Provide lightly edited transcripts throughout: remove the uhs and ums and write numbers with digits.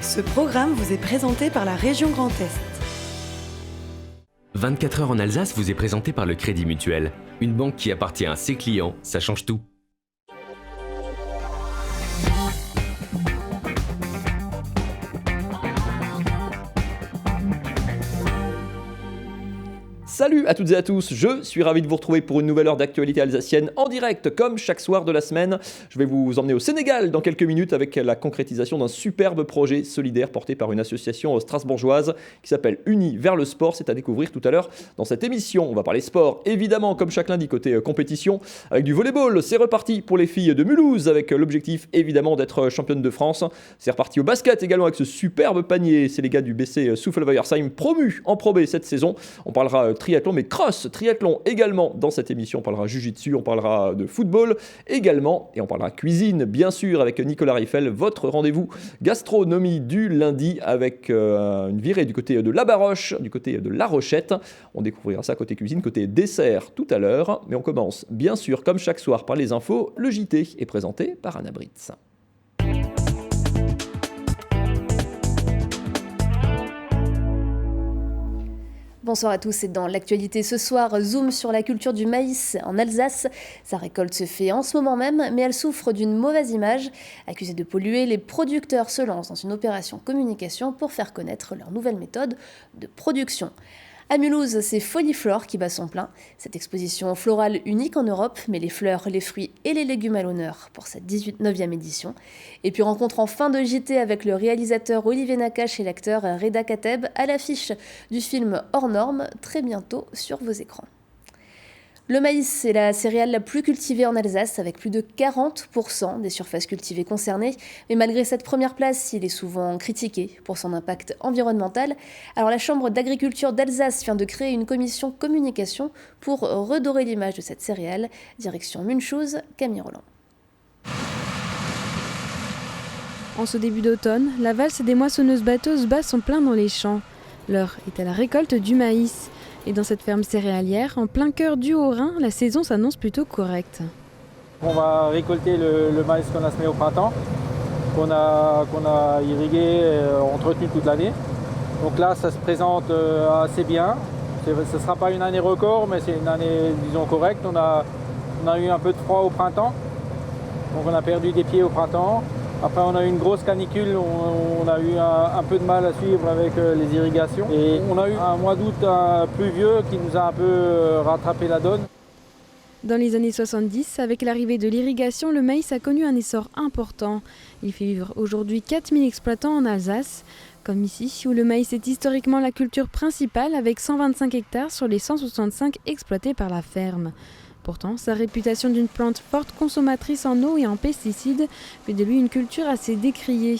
Ce programme vous est présenté par la région Grand Est. 24 heures en Alsace vous est présenté par le Crédit Mutuel. Une banque qui appartient à ses clients, ça change tout. Salut à toutes et à tous, je suis ravi de vous retrouver pour une nouvelle heure d'actualité alsacienne en direct, comme chaque soir de la semaine. Je vais vous emmener au Sénégal dans quelques minutes avec la concrétisation d'un superbe projet solidaire porté par une association strasbourgeoise qui s'appelle Unis vers le sport. C'est à découvrir tout à l'heure dans cette émission. On va parler sport, évidemment, comme chaque lundi, côté compétition, avec du volleyball. C'est reparti pour les filles de Mulhouse, avec l'objectif, évidemment, d'être championne de France. C'est reparti au basket également avec ce superbe panier. C'est les gars du BC Souffle-Weiersheim promus en Pro B cette saison. On parlera triathlon, mais cross triathlon également dans cette émission. On parlera jiu-jitsu, on parlera de football également, et on parlera cuisine, bien sûr, avec Nicolas Riffel, votre rendez-vous gastronomie du lundi, avec une virée du côté de la Baroche, du côté de la Rochette. On découvrira ça côté cuisine, côté dessert tout à l'heure, mais on commence, bien sûr, comme chaque soir, par les infos. Le JT est présenté par Anna Britz. Bonsoir à tous, et dans l'actualité ce soir, zoom sur la culture du maïs en Alsace. Sa récolte se fait en ce moment même, mais elle souffre d'une mauvaise image. Accusés de polluer, les producteurs se lancent dans une opération communication pour faire connaître leur nouvelle méthode de production. À Mulhouse, c'est Foliflore qui bat son plein. Cette exposition florale unique en Europe met les fleurs, les fruits et les légumes à l'honneur pour cette 9e édition. Et puis rencontre en fin de JT avec le réalisateur Olivier Nakache et l'acteur Reda Kateb à l'affiche du film Hors Normes, très bientôt sur vos écrans. Le maïs, c'est la céréale la plus cultivée en Alsace, avec plus de 40% des surfaces cultivées concernées. Mais malgré cette première place, il est souvent critiqué pour son impact environnemental. Alors la Chambre d'agriculture d'Alsace vient de créer une commission communication pour redorer l'image de cette céréale. Direction Munchouz, Camille Roland. En ce début d'automne, la valse des moissonneuses-batteuses bat son plein dans les champs. L'heure est à la récolte du maïs. Et dans cette ferme céréalière, en plein cœur du Haut-Rhin, la saison s'annonce plutôt correcte. On va récolter le maïs qu'on a semé au printemps, qu'on a irrigué, entretenu toute l'année. Donc là, ça se présente assez bien. Ce ne sera pas une année record, mais c'est une année, disons, correcte. On a eu un peu de froid au printemps, donc on a perdu des pieds au printemps. Après, on a eu une grosse canicule, on a eu un peu de mal à suivre avec les irrigations. Et on a eu un mois d'août pluvieux qui nous a un peu rattrapé la donne. Dans les années 70, avec l'arrivée de l'irrigation, le maïs a connu un essor important. Il fait vivre aujourd'hui 4000 exploitants en Alsace, comme ici, où le maïs est historiquement la culture principale, avec 125 hectares sur les 165 exploités par la ferme. Pourtant, sa réputation d'une plante forte consommatrice en eau et en pesticides fait de lui une culture assez décriée.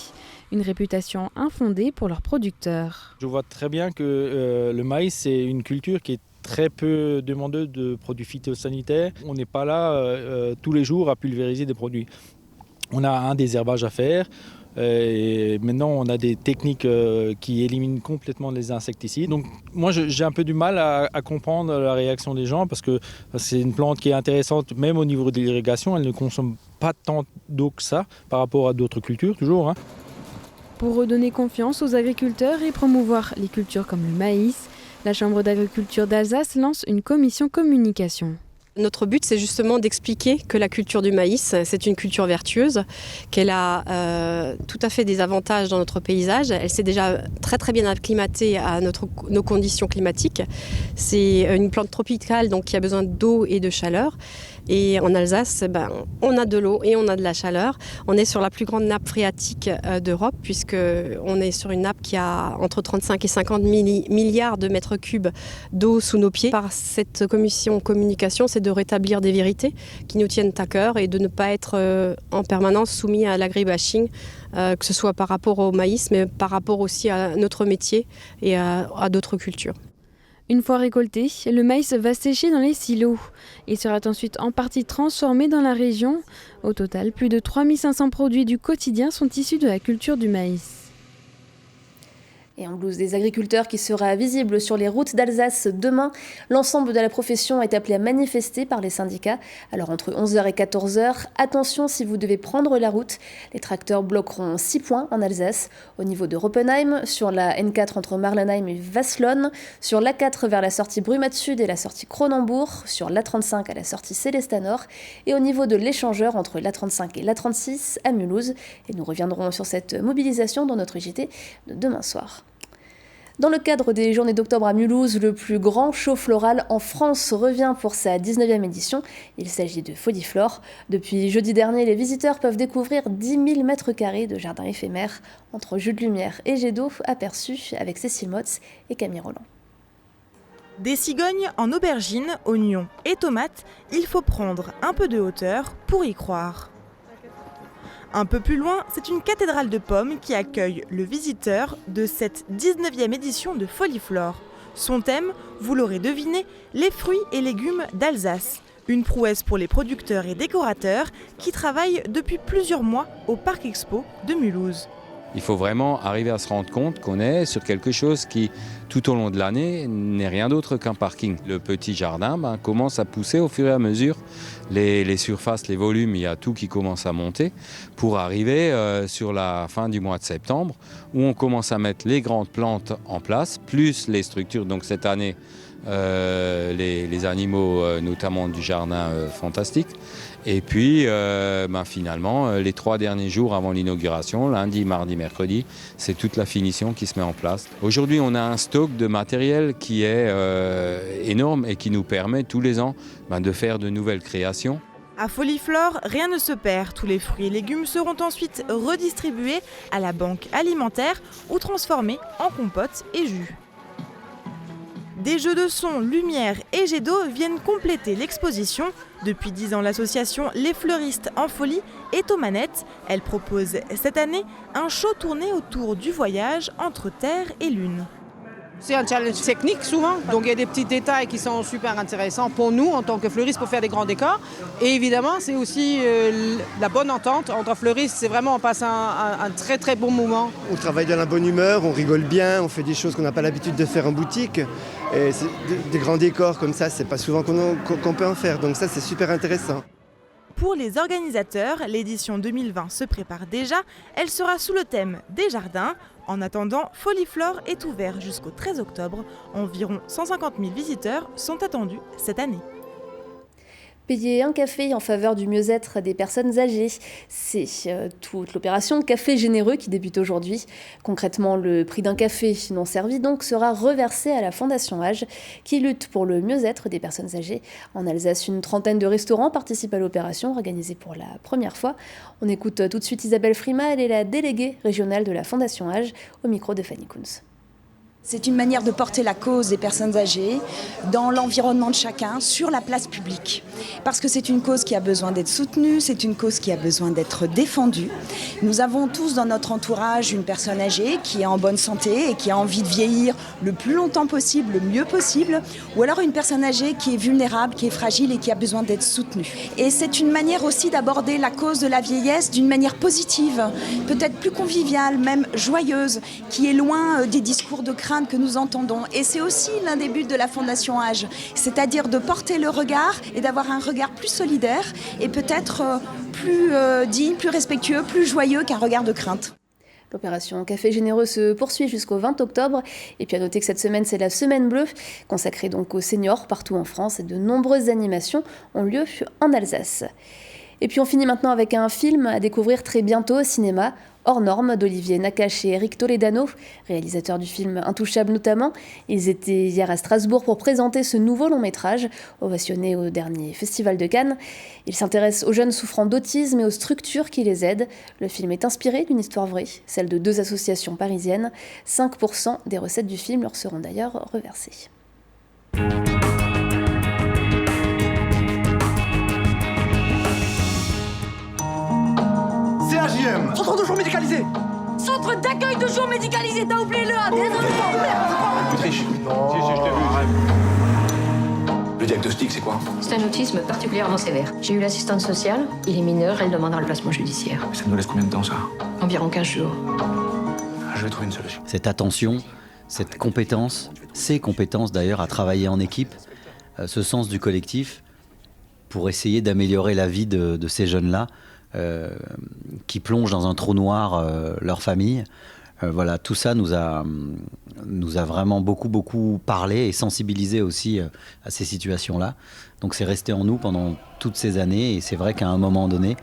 Une réputation infondée pour leurs producteurs. Je vois très bien que le maïs, c'est une culture qui est très peu demandeuse de produits phytosanitaires. On n'est pas là tous les jours à pulvériser des produits. On a un désherbage à faire. Et maintenant, on a des techniques qui éliminent complètement les insecticides. Donc moi, j'ai un peu du mal à comprendre la réaction des gens parce que c'est une plante qui est intéressante même au niveau de l'irrigation. Elle ne consomme pas tant d'eau que ça par rapport à d'autres cultures, toujours. Pour redonner confiance aux agriculteurs et promouvoir les cultures comme le maïs, la Chambre d'agriculture d'Alsace lance une commission communication. Notre but, c'est justement d'expliquer que la culture du maïs, c'est une culture vertueuse, qu'elle a tout à fait des avantages dans notre paysage. Elle s'est déjà très très bien acclimatée à nos conditions climatiques. C'est une plante tropicale donc qui a besoin d'eau et de chaleur. Et en Alsace, on a de l'eau et on a de la chaleur. On est sur la plus grande nappe phréatique d'Europe, puisqu'on est sur une nappe qui a entre 35 et 50 milliards de mètres cubes d'eau sous nos pieds. Par cette commission communication, c'est de rétablir des vérités qui nous tiennent à cœur et de ne pas être en permanence soumis à l'agribashing, que ce soit par rapport au maïs, mais par rapport aussi à notre métier et à d'autres cultures. Une fois récolté, le maïs va sécher dans les silos. Il sera ensuite en partie transformé dans la région. Au total, plus de 3500 produits du quotidien sont issus de la culture du maïs. Et en blouse des agriculteurs qui sera visible sur les routes d'Alsace demain. L'ensemble de la profession est appelé à manifester par les syndicats. Alors entre 11h et 14h, attention si vous devez prendre la route. Les tracteurs bloqueront 6 points en Alsace. Au niveau de Roppenheim, sur la N4 entre Marlenheim et Wasselonne, sur l'A4 vers la sortie Brumath Sud et la sortie Cronenbourg, sur l'A35 à la sortie Célestat-Nord et au niveau de l'échangeur entre l'A35 et l'A36 à Mulhouse. Et nous reviendrons sur cette mobilisation dans notre JT de demain soir. Dans le cadre des Journées d'octobre à Mulhouse, le plus grand show floral en France revient pour sa 19e édition. Il s'agit de Foliflore. Depuis jeudi dernier, les visiteurs peuvent découvrir 10 000 mètres carrés de jardins éphémères entre jeux de lumière et jets d'eau aperçus avec Cécile Motz et Camille Roland. Des cigognes en aubergines, oignons et tomates, il faut prendre un peu de hauteur pour y croire. Un peu plus loin, c'est une cathédrale de pommes qui accueille le visiteur de cette 19e édition de Foliflore. Son thème, vous l'aurez deviné, les fruits et légumes d'Alsace. Une prouesse pour les producteurs et décorateurs qui travaillent depuis plusieurs mois au Parc Expo de Mulhouse. Il faut vraiment arriver à se rendre compte qu'on est sur quelque chose qui, tout au long de l'année, n'est rien d'autre qu'un parking. Le petit jardin commence à pousser au fur et à mesure. Les surfaces, les volumes, il y a tout qui commence à monter pour arriver sur la fin du mois de septembre où on commence à mettre les grandes plantes en place, plus les structures. Donc cette année, les animaux, notamment du jardin fantastique. Et puis, finalement, les 3 derniers jours avant l'inauguration, lundi, mardi, mercredi, c'est toute la finition qui se met en place. Aujourd'hui, on a un stock de matériel qui est énorme et qui nous permet tous les ans de faire de nouvelles créations. À Foliflore, rien ne se perd. Tous les fruits et légumes seront ensuite redistribués à la banque alimentaire ou transformés en compote et jus. Des jeux de son, lumière et jets d'eau viennent compléter l'exposition. Depuis 10 ans, l'association Les Fleuristes en Folie est aux manettes. Elle propose cette année un show tourné autour du voyage entre Terre et Lune. C'est un challenge technique souvent, donc il y a des petits détails qui sont super intéressants pour nous en tant que fleuristes pour faire des grands décors. Et évidemment, c'est aussi la bonne entente entre fleuristes, c'est vraiment on passe un très très bon moment. On travaille dans la bonne humeur, on rigole bien, on fait des choses qu'on n'a pas l'habitude de faire en boutique. Et des grands décors comme ça, c'est pas souvent qu'on peut en faire, donc ça c'est super intéressant. Pour les organisateurs, l'édition 2020 se prépare déjà. Elle sera sous le thème des jardins. En attendant, Foliflore est ouvert jusqu'au 13 octobre. Environ 150 000 visiteurs sont attendus cette année. Payer un café en faveur du mieux-être des personnes âgées. C'est toute l'opération Café Généreux qui débute aujourd'hui. Concrètement, le prix d'un café non servi donc sera reversé à la Fondation Âge qui lutte pour le mieux-être des personnes âgées. En Alsace, une trentaine de restaurants participent à l'opération organisée pour la première fois. On écoute tout de suite Isabelle Frima, elle est la déléguée régionale de la Fondation Âge au micro de Fanny Kunz. C'est une manière de porter la cause des personnes âgées dans l'environnement de chacun, sur la place publique. Parce que c'est une cause qui a besoin d'être soutenue, c'est une cause qui a besoin d'être défendue. Nous avons tous dans notre entourage une personne âgée qui est en bonne santé et qui a envie de vieillir le plus longtemps possible, le mieux possible. Ou alors une personne âgée qui est vulnérable, qui est fragile et qui a besoin d'être soutenue. Et c'est une manière aussi d'aborder la cause de la vieillesse d'une manière positive, peut-être plus conviviale, même joyeuse, qui est loin des discours de crainte que nous entendons. Et c'est aussi l'un des buts de la Fondation Âge, c'est-à-dire de porter le regard et d'avoir un regard plus solidaire et peut-être plus digne, plus respectueux, plus joyeux qu'un regard de crainte. L'opération Café Généreux se poursuit jusqu'au 20 octobre. Et puis à noter que cette semaine, c'est la Semaine Bleue, consacrée donc aux seniors partout en France. Et de nombreuses animations ont lieu en Alsace. Et puis on finit maintenant avec un film à découvrir très bientôt au cinéma, Hors normes, d'Olivier Nakache et Eric Toledano, réalisateurs du film Intouchable notamment. Ils étaient hier à Strasbourg pour présenter ce nouveau long-métrage, ovationné au dernier Festival de Cannes. Il s'intéresse aux jeunes souffrant d'autisme et aux structures qui les aident. Le film est inspiré d'une histoire vraie, celle de 2 associations parisiennes. 5% des recettes du film leur seront d'ailleurs reversées. CAJM, centre de jour médicalisé. Centre d'accueil de jour médicalisé, t'as oublié le A, désolé. Tu triches. Si, je t'ai vu. Le diagnostic, c'est quoi? C'est un autisme particulièrement sévère. J'ai eu l'assistante sociale, il est mineur, elle demandera le placement judiciaire. Ça nous laisse combien de temps, ça? Environ 15 jours. Je vais trouver une solution. Cette attention, cette compétence, ces compétences d'ailleurs à travailler en équipe, ce sens du collectif pour essayer d'améliorer la vie de ces jeunes-là qui plongent dans un trou noir leur famille. Voilà, tout ça nous a vraiment beaucoup parlé et sensibilisé aussi à ces situations-là. Donc c'est resté en nous pendant toutes ces années et c'est vrai qu'à un moment donné,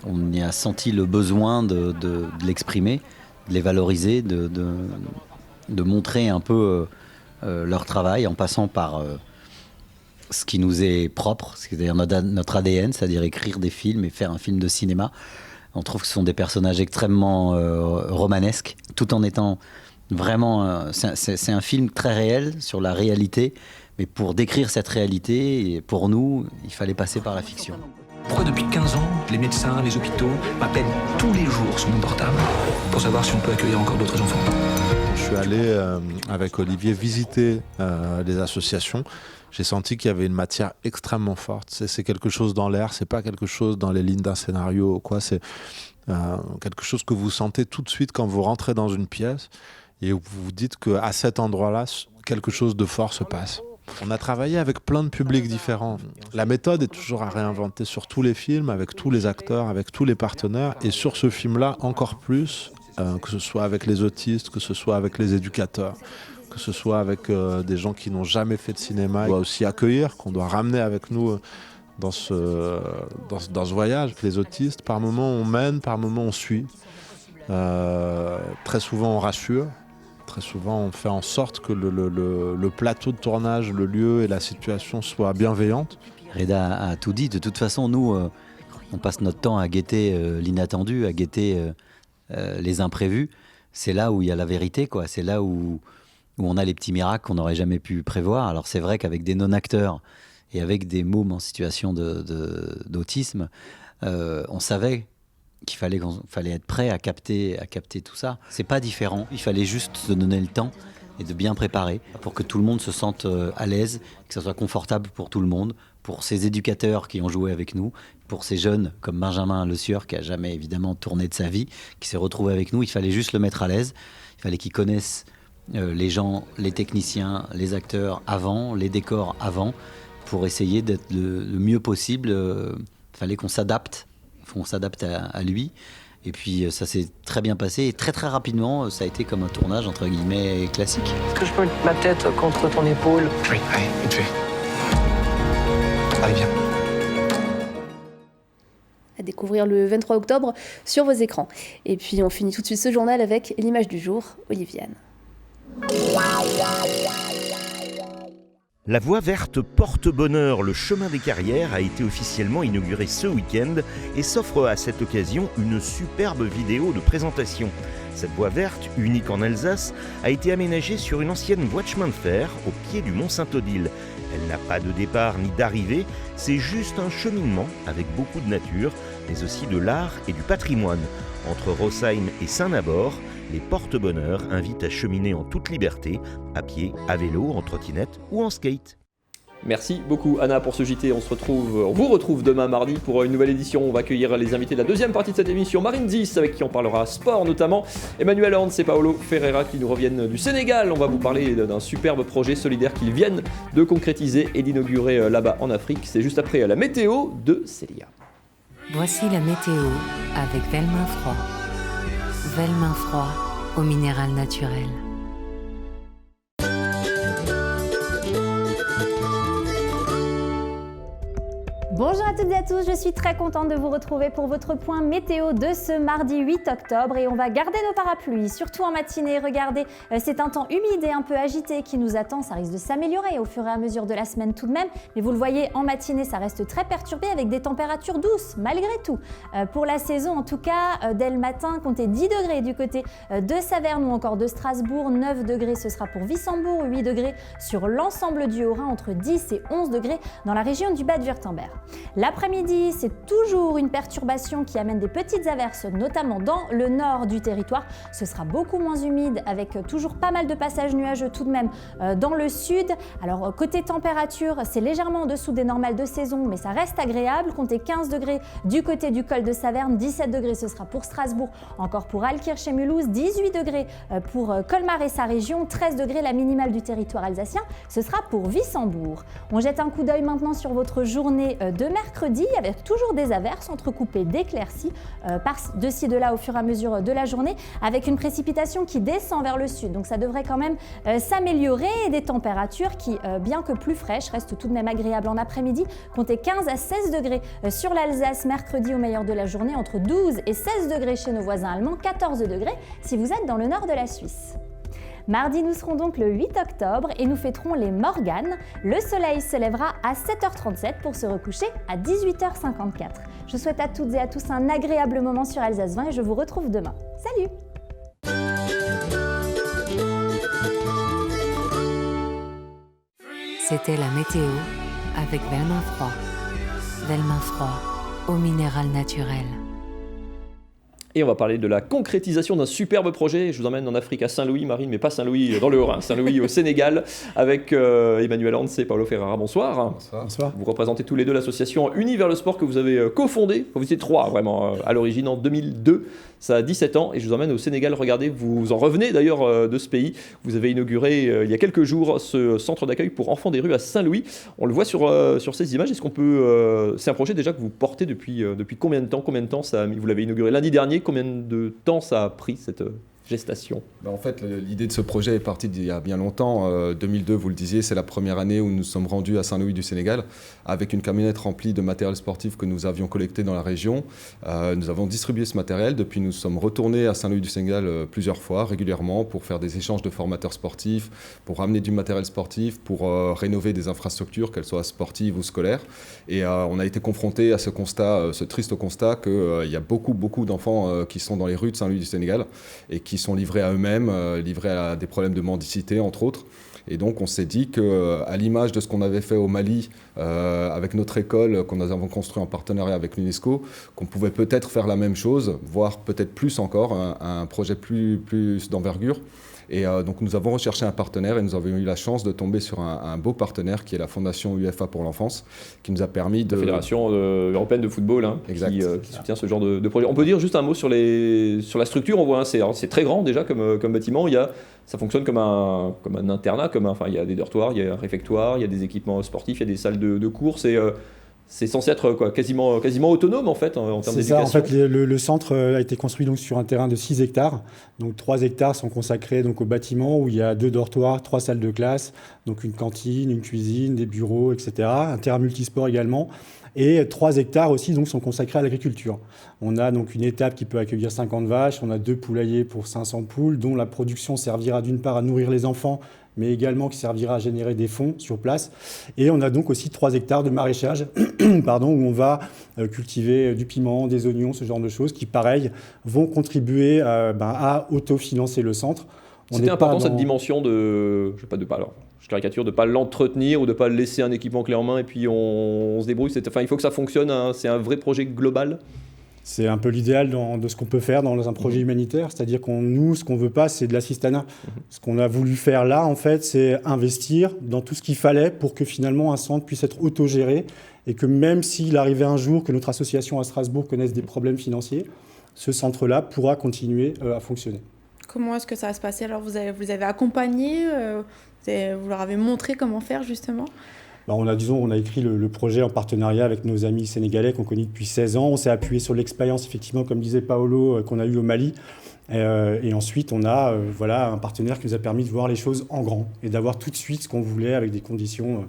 on y a senti le besoin de l'exprimer, de les valoriser, de montrer un peu leur travail en passant par ce qui nous est propre, c'est-à-dire notre ADN, c'est-à-dire écrire des films et faire un film de cinéma. On trouve que ce sont des personnages extrêmement romanesques, tout en étant vraiment... c'est un film très réel sur la réalité, mais pour décrire cette réalité, pour nous, il fallait passer par la fiction. Pourquoi depuis 15 ans, les médecins, les hôpitaux m'appellent tous les jours sur mon portable pour savoir si on peut accueillir encore d'autres enfants? Je suis allé avec Olivier visiter les associations. J'ai senti qu'il y avait une matière extrêmement forte. C'est quelque chose dans l'air, c'est pas quelque chose dans les lignes d'un scénario ou quoi. C'est quelque chose que vous sentez tout de suite quand vous rentrez dans une pièce et vous vous dites qu'à cet endroit-là, quelque chose de fort se passe. On a travaillé avec plein de publics différents. La méthode est toujours à réinventer sur tous les films, avec tous les acteurs, avec tous les partenaires. Et sur ce film-là, encore plus, que ce soit avec les autistes, que ce soit avec les éducateurs, que ce soit avec des gens qui n'ont jamais fait de cinéma. On doit aussi accueillir, qu'on doit ramener avec nous dans ce voyage. Les autistes, par moments on mène, par moments on suit. Très souvent on rassure. Très souvent, on fait en sorte que le plateau de tournage, le lieu et la situation soient bienveillantes. Reda a tout dit. De toute façon, nous, on passe notre temps à guetter l'inattendu, à guetter les imprévus. C'est là où il y a la vérité, quoi. C'est là où on a les petits miracles qu'on n'aurait jamais pu prévoir. Alors c'est vrai qu'avec des non-acteurs et avec des mômes en situation d'autisme, on savait qu'il fallait être prêt à capter tout ça. C'est pas différent, il fallait juste se donner le temps et de bien préparer pour que tout le monde se sente à l'aise, que ça soit confortable pour tout le monde, pour ces éducateurs qui ont joué avec nous, pour ces jeunes comme Benjamin Le Sieur qui a jamais évidemment tourné de sa vie, qui s'est retrouvé avec nous. Il fallait juste le mettre à l'aise, il fallait qu'il connaisse les gens, les techniciens, les acteurs avant, les décors avant, pour essayer d'être le mieux possible. Il fallait qu'on s'adapte à lui. Et puis ça s'est très bien passé et très rapidement, ça a été comme un tournage entre guillemets classique. Est-ce que je peux mettre ma tête contre ton épaule? Oui, allez, vite fait. Allez, viens. À découvrir le 23 octobre sur vos écrans. Et puis on finit tout de suite ce journal avec l'image du jour, Oliviane. La voie verte porte-bonheur, le chemin des carrières, a été officiellement inauguré ce week-end et s'offre à cette occasion une superbe vidéo de présentation. Cette voie verte, unique en Alsace, a été aménagée sur une ancienne voie de chemin de fer au pied du Mont Saint-Odile. Elle n'a pas de départ ni d'arrivée, c'est juste un cheminement avec beaucoup de nature, mais aussi de l'art et du patrimoine. Entre Rosheim et Saint-Nabor, les porte-bonheur invitent à cheminer en toute liberté, à pied, à vélo, en trottinette ou en skate. Merci beaucoup Anna pour ce JT, on vous retrouve demain mardi pour une nouvelle édition. On va accueillir les invités de la deuxième partie de cette émission, Marine Zis avec qui on parlera sport notamment, Emmanuel Hans et Paolo Ferreira qui nous reviennent du Sénégal. On va vous parler d'un superbe projet solidaire qu'ils viennent de concrétiser et d'inaugurer là-bas en Afrique. C'est juste après la météo de Célia. Voici la météo avec Velmin Froid. Velmin Froid au minéral naturel. Bonjour à toutes et à tous, je suis très contente de vous retrouver pour votre point météo de ce mardi 8 octobre et on va garder nos parapluies, surtout en matinée. Regardez, c'est un temps humide et un peu agité qui nous attend, ça risque de s'améliorer au fur et à mesure de la semaine tout de même, mais vous le voyez en matinée ça reste très perturbé avec des températures douces malgré tout. Pour la saison en tout cas, dès le matin, comptez 10 degrés du côté de Saverne ou encore de Strasbourg, 9 degrés ce sera pour Wissembourg, 8 degrés sur l'ensemble du Haut-Rhin, entre 10 et 11 degrés dans la région du Bade-Wurtemberg. L'après-midi, c'est toujours une perturbation qui amène des petites averses, notamment dans le nord du territoire. Ce sera beaucoup moins humide avec toujours pas mal de passages nuageux tout de même dans le sud. Alors côté température, c'est légèrement en dessous des normales de saison, mais ça reste agréable. Comptez 15 degrés du côté du col de Saverne, 17 degrés ce sera pour Strasbourg, encore pour Altkirch et Mulhouse, 18 degrés pour Colmar et sa région, 13 degrés la minimale du territoire alsacien, ce sera pour Wissembourg. On jette un coup d'œil maintenant sur votre journée de mercredi avec toujours des averses entrecoupées d'éclaircies de ci de là au fur et à mesure de la journée avec une précipitation qui descend vers le sud. Donc ça devrait quand même s'améliorer et des températures qui, bien que plus fraîches, restent tout de même agréables en après-midi. Comptez 15 à 16 degrés sur l'Alsace mercredi au meilleur de la journée, entre 12 et 16 degrés chez nos voisins allemands, 14 degrés si vous êtes dans le nord de la Suisse. Mardi, nous serons donc le 8 octobre et nous fêterons les Morganes. Le soleil se lèvera à 7h37 pour se recoucher à 18h54. Je souhaite à toutes et à tous un agréable moment sur Alsace 20 et je vous retrouve demain. Salut! C'était la météo avec Velmin Froid. Velmin Froid, eau minérale naturelle. Et on va parler de la concrétisation d'un superbe projet. Je vous emmène en Afrique à Saint-Louis, Marine, mais pas Saint-Louis dans le Haut-Rhin, Saint-Louis au Sénégal, avec Emmanuel Hans et Paulo Ferrara. Bonsoir. Bonsoir. Vous représentez tous les deux l'association Unis vers le sport que vous avez cofondée. Vous étiez trois vraiment à l'origine en 2002. Ça a 17 ans et je vous emmène au Sénégal. Regardez, vous en revenez d'ailleurs de ce pays. Vous avez inauguré il y a quelques jours ce centre d'accueil pour enfants des rues à Saint-Louis. On le voit sur ces images. Est-ce qu'on peut... c'est un projet déjà que vous portez depuis combien de temps vous l'avez inauguré lundi dernier. Combien de temps ça a pris cette gestation? En fait, l'idée de ce projet est partie d'il y a bien longtemps. 2002, vous le disiez, c'est la première année où nous sommes rendus à Saint-Louis du Sénégal avec une camionnette remplie de matériel sportif que nous avions collecté dans la région. Nous avons distribué ce matériel. Depuis, nous sommes retournés à Saint-Louis du Sénégal plusieurs fois, régulièrement, pour faire des échanges de formateurs sportifs, pour ramener du matériel sportif, pour rénover des infrastructures, qu'elles soient sportives ou scolaires. Et on a été confrontés à ce constat, ce triste constat qu'il y a beaucoup d'enfants qui sont dans les rues de Saint-Louis du Sénégal et qui sont livrés à eux-mêmes, livrés à des problèmes de mendicité, entre autres. Et donc, on s'est dit qu'à l'image de ce qu'on avait fait au Mali avec notre école, qu'on avons construit en partenariat avec l'UNESCO, qu'on pouvait peut-être faire la même chose, voire peut-être plus encore, un projet plus d'envergure. Et donc nous avons recherché un partenaire et nous avons eu la chance de tomber sur un beau partenaire qui est la Fondation UEFA pour l'enfance, qui nous a permis de... La Fédération européenne de football, qui soutient ce genre de projet. On peut dire juste un mot sur la structure. On voit, c'est très grand déjà comme bâtiment. Ça fonctionne comme un internat, il y a des dortoirs, il y a un réfectoire, il y a des équipements sportifs, il y a des salles de course et... c'est censé être quasiment autonome en fait en termes d'éducation. C'est ça, en fait le centre a été construit donc sur un terrain de 6 hectares. Donc 3 hectares sont consacrés donc au bâtiment où il y a 2 dortoirs, 3 salles de classe, donc une cantine, une cuisine, des bureaux, etc. Un terrain multisport également. Et 3 hectares aussi donc, sont consacrés à l'agriculture. On a donc une étape qui peut accueillir 50 vaches, on a 2 poulaillers pour 500 poules, dont la production servira d'une part à nourrir les enfants, mais également qui servira à générer des fonds sur place. Et on a donc aussi 3 hectares de maraîchage où on va cultiver du piment, des oignons, ce genre de choses qui, pareil, vont contribuer à autofinancer le centre. C'était important cette dimension de... Je caricature, de ne pas l'entretenir ou de ne pas laisser un équipement clé en main et puis on se débrouille. Il faut que ça fonctionne, c'est un vrai projet global. C'est un peu l'idéal de ce qu'on peut faire dans un projet humanitaire, c'est-à-dire ce qu'on ne veut pas, c'est de l'assistanat. Ce qu'on a voulu faire là, en fait, c'est investir dans tout ce qu'il fallait pour que finalement un centre puisse être autogéré et que même s'il arrivait un jour que notre association à Strasbourg connaisse des problèmes financiers, ce centre-là pourra continuer à fonctionner. Comment est-ce que ça va se passer? Alors vous avez accompagné, vous leur avez montré comment faire justement? On a écrit le projet en partenariat avec nos amis sénégalais qu'on connaît depuis 16 ans. On s'est appuyé sur l'expérience, effectivement, comme disait Paolo, qu'on a eue au Mali. Et ensuite, on a un partenaire qui nous a permis de voir les choses en grand et d'avoir tout de suite ce qu'on voulait avec des conditions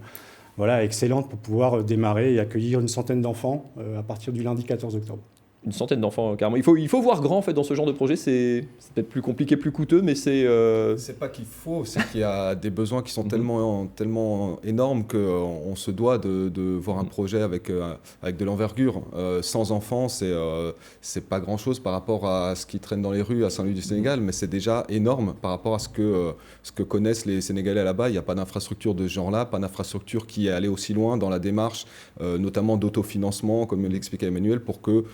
excellentes pour pouvoir démarrer et accueillir une centaine d'enfants à partir du lundi 14 octobre. Une centaine d'enfants, carrément. Il faut voir grand, en fait, dans ce genre de projet. C'est peut-être plus compliqué, plus coûteux, mais c'est... C'est pas qu'il faut, c'est qu'il y a des besoins qui sont tellement énormes qu'on se doit de voir un projet avec de l'envergure. Sans enfants, c'est pas grand-chose par rapport à ce qui traîne dans les rues à Saint-Louis du Sénégal, mais c'est déjà énorme par rapport à ce que connaissent les Sénégalais là-bas. Il n'y a pas d'infrastructure de ce genre-là, pas d'infrastructure qui est allée aussi loin dans la démarche, notamment d'autofinancement, comme l'expliquait Emmanuel, pour que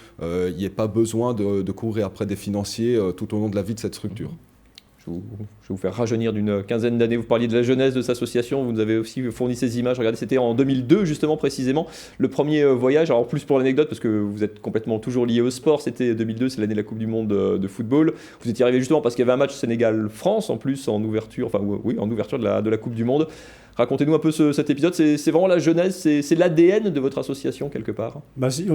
il n'y ait pas besoin de courir après des financiers tout au long de la vie de cette structure. Je vais vous faire rajeunir d'une quinzaine d'années. Vous parliez de la jeunesse de cette association, vous nous avez aussi fourni ces images. Regardez, c'était en 2002 justement précisément, le premier voyage. Alors plus pour l'anecdote, parce que vous êtes complètement toujours lié au sport, c'était 2002, c'est l'année de la Coupe du Monde de football. Vous étiez arrivé justement parce qu'il y avait un match Sénégal-France en plus en ouverture, en ouverture de la Coupe du Monde. Racontez-nous un peu cet épisode, c'est vraiment la jeunesse, c'est l'ADN de votre association quelque part.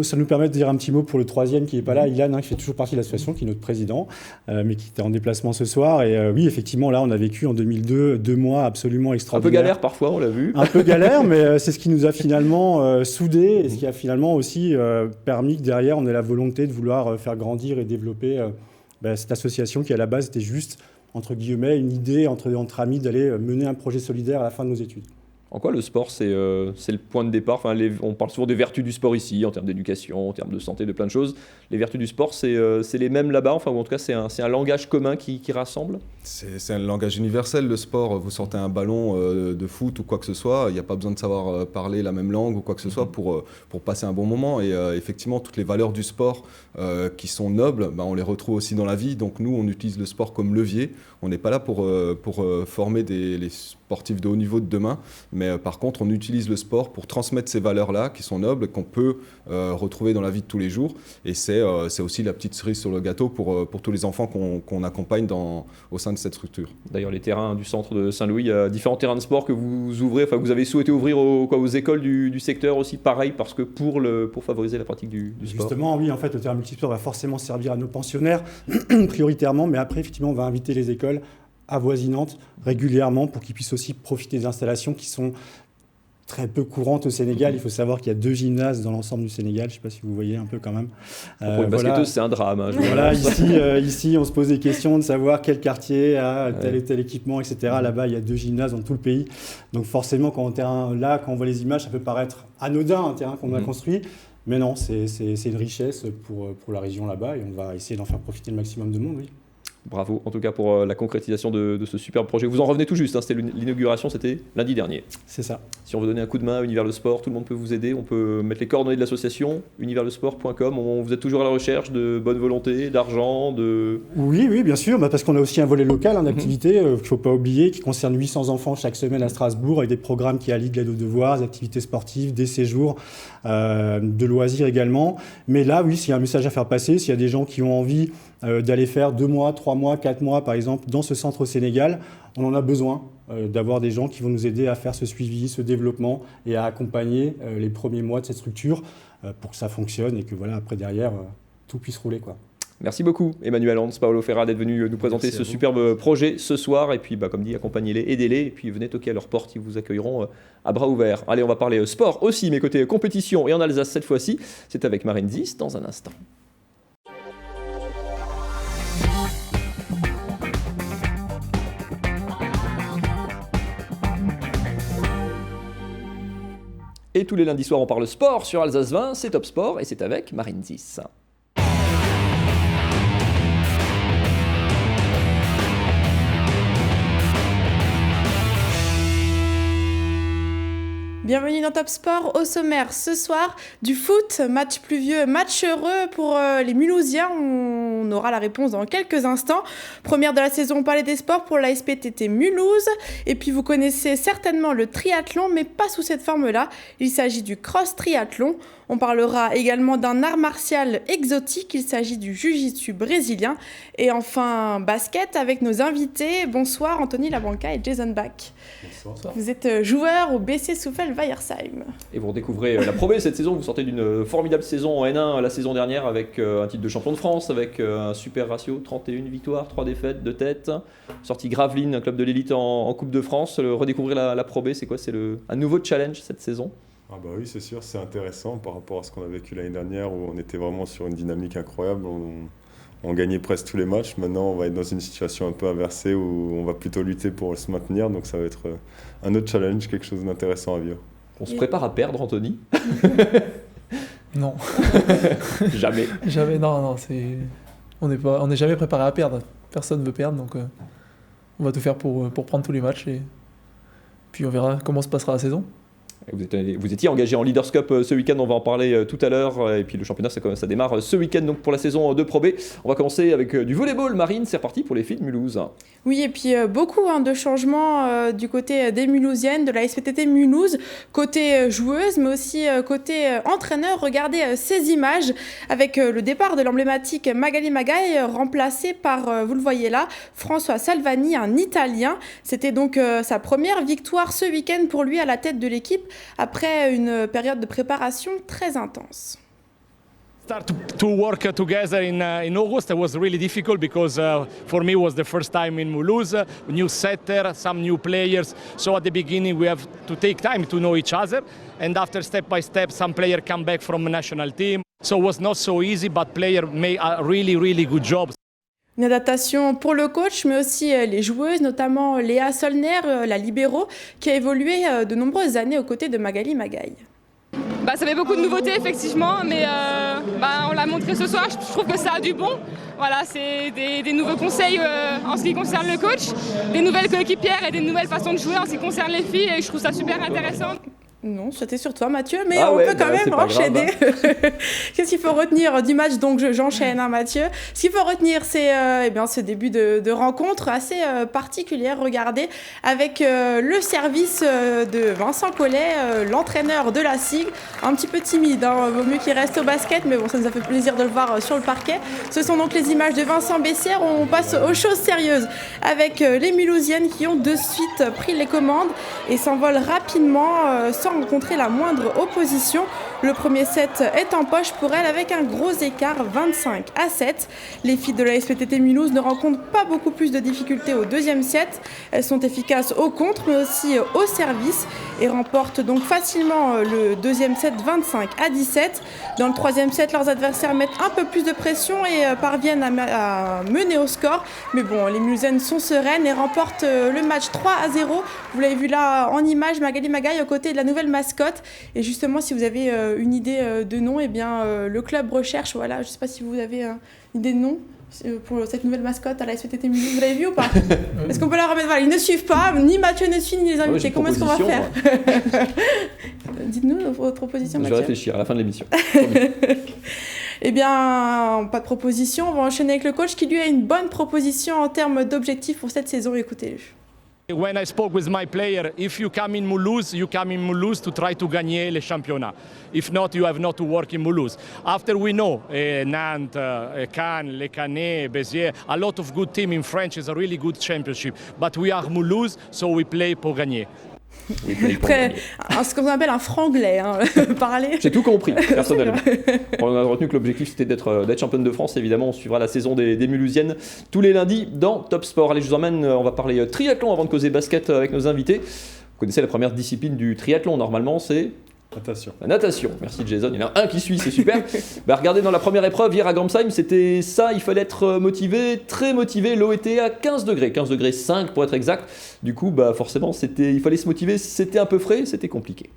Ça nous permet de dire un petit mot pour le troisième qui n'est pas là, Ilan, qui fait toujours partie de l'association, qui est notre président, mais qui était en déplacement ce soir. Et oui, effectivement, là, on a vécu en 2002 2 mois absolument extraordinaires. Un peu galère parfois, on l'a vu. Un peu galère, mais c'est ce qui nous a finalement soudés et ce qui a finalement aussi permis que derrière, on ait la volonté de vouloir faire grandir et développer cette association qui, à la base, était juste entre guillemets, une idée entre amis d'aller mener un projet solidaire à la fin de nos études. En quoi le sport, c'est le point de départ? On parle souvent des vertus du sport ici, en termes d'éducation, en termes de santé, de plein de choses. Les vertus du sport, c'est les mêmes là-bas, ou en tout cas, c'est un langage commun qui rassemble? C'est un langage universel, le sport. Vous sortez un ballon de foot ou quoi que ce soit, il n'y a pas besoin de savoir parler la même langue ou quoi que ce soit pour passer un bon moment. Et effectivement, toutes les valeurs du sport qui sont nobles, on les retrouve aussi dans la vie. Donc nous, on utilise le sport comme levier. On n'est pas là pour former les sportifs de haut niveau de demain, mais par contre, on utilise le sport pour transmettre ces valeurs-là qui sont nobles, qu'on peut retrouver dans la vie de tous les jours. Et c'est aussi la petite cerise sur le gâteau pour tous les enfants qu'on accompagne au sein de cette structure. D'ailleurs, les terrains du centre de Saint-Louis, il y a différents terrains de sport que vous ouvrez, que vous avez souhaité ouvrir aux écoles du secteur aussi, pareil, parce que pour favoriser la pratique du sport. Justement, oui, en fait, le terrain multisport va forcément servir à nos pensionnaires, prioritairement, mais après, effectivement, on va inviter les écoles avoisinantes régulièrement pour qu'ils puissent aussi profiter des installations qui sont très peu courantes au Sénégal. Il faut savoir qu'il y a 2 gymnases dans l'ensemble du Sénégal. Je ne sais pas si vous voyez un peu quand même. Pour une basketteuse, c'est un drame. Voilà, ici, on se pose des questions de savoir quel quartier a tel et tel équipement, etc. Là-bas, il y a 2 gymnases dans tout le pays. Donc forcément, quand on voit les images, ça peut paraître anodin, un terrain qu'on a construit. Mais non, c'est une richesse pour la région là-bas et on va essayer d'en faire profiter le maximum de monde, oui. Bravo, en tout cas, pour la concrétisation de ce superbe projet. Vous en revenez tout juste, c'était l'inauguration, c'était lundi dernier. C'est ça. Si on veut donner un coup de main à Univers le Sport, tout le monde peut vous aider. On peut mettre les coordonnées de l'association, universLesport.com. Vous êtes toujours à la recherche de bonne volonté, d'argent, Oui, bien sûr, parce qu'on a aussi un volet local d'activité qu'il ne faut pas oublier, qui concerne 800 enfants chaque semaine à Strasbourg, avec des programmes qui allient de l'aide aux devoirs, des activités sportives, des séjours, de loisirs également. Mais là, oui, s'il y a un message à faire passer, s'il y a des gens qui ont envie d'aller faire 2 mois, 3 mois, 4 mois, par exemple, dans ce centre au Sénégal, on en a besoin d'avoir des gens qui vont nous aider à faire ce suivi, ce développement et à accompagner les premiers mois de cette structure pour que ça fonctionne et que après derrière, tout puisse rouler, quoi. Merci beaucoup Emmanuel Hans, Paolo Ferra d'être venu nous présenter ce superbe projet ce soir. Et puis comme dit, accompagnez-les, aidez-les et puis venez toquer à leur porte, ils vous accueilleront à bras ouverts. Allez, on va parler sport aussi, mais côté compétition et en Alsace cette fois-ci. C'est avec Marine Zis dans un instant. Et tous les lundis soirs, on parle sport sur Alsace 20, c'est Top Sport et c'est avec Marine Zis. Bienvenue dans Top Sport. Au sommaire ce soir, du foot, match pluvieux, match heureux pour les Mulhousiens. On aura la réponse dans quelques instants. Première de la saison au Palais des Sports pour la SPTT Mulhouse. Et puis vous connaissez certainement le triathlon, mais pas sous cette forme-là. Il s'agit du cross-triathlon. On parlera également d'un art martial exotique. Il s'agit du jiu-jitsu brésilien. Et enfin, basket avec nos invités. Bonsoir Anthony Labanca et Jason Bach. Bonsoir. Vous êtes joueur au BC Soufel-Weiersheim. Et vous redécouvrez la Pro B cette saison. Vous sortez d'une formidable saison en N1 la saison dernière avec un titre de champion de France, avec un super ratio, 31 victoires, 3 défaites, 2 têtes. Sortie Gravelines, un club de l'élite en Coupe de France. Redécouvrir la Pro B, c'est quoi? C'est un nouveau challenge cette saison? Ah bah oui, c'est sûr, c'est intéressant par rapport à ce qu'on a vécu l'année dernière où on était vraiment sur une dynamique incroyable. On gagnait presque tous les matchs. Maintenant, on va être dans une situation un peu inversée où on va plutôt lutter pour se maintenir. Donc ça va être un autre challenge, quelque chose d'intéressant à vivre. On se prépare à perdre, Anthony? Non. Jamais. Jamais, non. On n'est jamais préparé à perdre. Personne ne veut perdre, donc on va tout faire pour prendre tous les matchs et puis on verra comment se passera la saison. Vous étiez engagé en Leaders Cup ce week-end, on va en parler tout à l'heure. Et puis le championnat, ça démarre ce week-end donc pour la saison de Pro B. On va commencer avec du volleyball. Marine, c'est reparti pour les filles de Mulhouse. Oui, et puis beaucoup de changements du côté des Mulhousiennes, de la SPTT Mulhouse, côté joueuse, mais aussi côté entraîneur. Regardez ces images avec le départ de l'emblématique Magali Magaille, remplacée par, vous le voyez là, François Salvani, un Italien. C'était donc sa première victoire ce week-end pour lui à la tête de l'équipe, après une période de préparation très intense. Start to work together in August. It was really difficult because for me it was the first time in Mulhouse, new setter, some new players. So at the beginning we have to take time to know each other, and after step by step some players come back from the national team. So it was not so easy, but players made a really good job. Une adaptation pour le coach, mais aussi les joueuses, notamment Léa Solner, la libéro, qui a évolué de nombreuses années aux côtés de Magali Magaille. Ça fait beaucoup de nouveautés effectivement, mais on l'a montré ce soir, je trouve que ça a du bon. Voilà, c'est des nouveaux conseils en ce qui concerne le coach, des nouvelles coéquipières et des nouvelles façons de jouer en ce qui concerne les filles, et je trouve ça super intéressant. Non, c'était sur toi Mathieu, mais on peut quand même enchaîner. Qu'est-ce qu'il faut retenir du match? Donc j'enchaîne, Mathieu. Ce qu'il faut retenir, c'est ce début de rencontre assez particulière. Regardez, avec le service de Vincent Collet, l'entraîneur de la SIG, un petit peu timide. Vaut mieux qu'il reste au basket, mais bon, ça nous a fait plaisir de le voir sur le parquet. Ce sont donc les images de Vincent Bessière. On passe aux choses sérieuses avec les Mulhousiennes qui ont de suite pris les commandes et s'envolent rapidement sans rencontrer la moindre opposition. Le premier set est en poche pour elle avec un gros écart 25-7. Les filles de la SPTT Mulhouse ne rencontrent pas beaucoup plus de difficultés au deuxième set. Elles sont efficaces au contre mais aussi au service et remportent donc facilement le deuxième set 25-17. Dans le troisième set, leurs adversaires mettent un peu plus de pression et parviennent à mener au score. Mais bon, les Mulhousiennes sont sereines et remportent le match 3-0. Vous l'avez vu là en image, Magali Magaille aux côtés de la nouvelle mascotte. Et justement, si vous avez une idée de nom, le club recherche, voilà, je ne sais pas si vous avez une idée de nom pour cette nouvelle mascotte à la SPTT Mulhouse. Vous l'avez vu ou pas? Est-ce qu'on peut la remettre? Voilà, ils ne suivent pas, ni Mathieu ne suit, ni les invités. Comment est-ce qu'on va faire? Dites-nous votre proposition, Mathieu. Je vais réfléchir à la fin de l'émission. Eh bien, pas de proposition. On va enchaîner avec le coach qui lui a une bonne proposition en termes d'objectifs pour cette saison. Écoutez-le. When I spoke with my player, if you come in Mulhouse to try to gagner le championnat. If not, you have not to work in Mulhouse. After we know Nantes, Cannes, Le Canet, Béziers, a lot of good team in France is a really good championship. But we are Mulhouse, so we play pour gagner. Après, ce qu'on appelle un franglais, parler. J'ai tout compris, personnellement. On a retenu que l'objectif c'était d'être championne de France. Évidemment, on suivra la saison des Mulhousiennes tous les lundis dans Top Sport. Allez, je vous emmène, on va parler triathlon avant de causer basket avec nos invités. Vous connaissez la première discipline du triathlon, normalement, c'est natation. La natation. Merci Jason, il y en a un qui suit, c'est super. Regardez, dans la première épreuve, hier à Gamsheim, c'était ça, il fallait être motivé, très motivé. L'eau était à 15 degrés, 15 degrés 5 pour être exact. Du coup, forcément, il fallait se motiver, c'était un peu frais, c'était compliqué.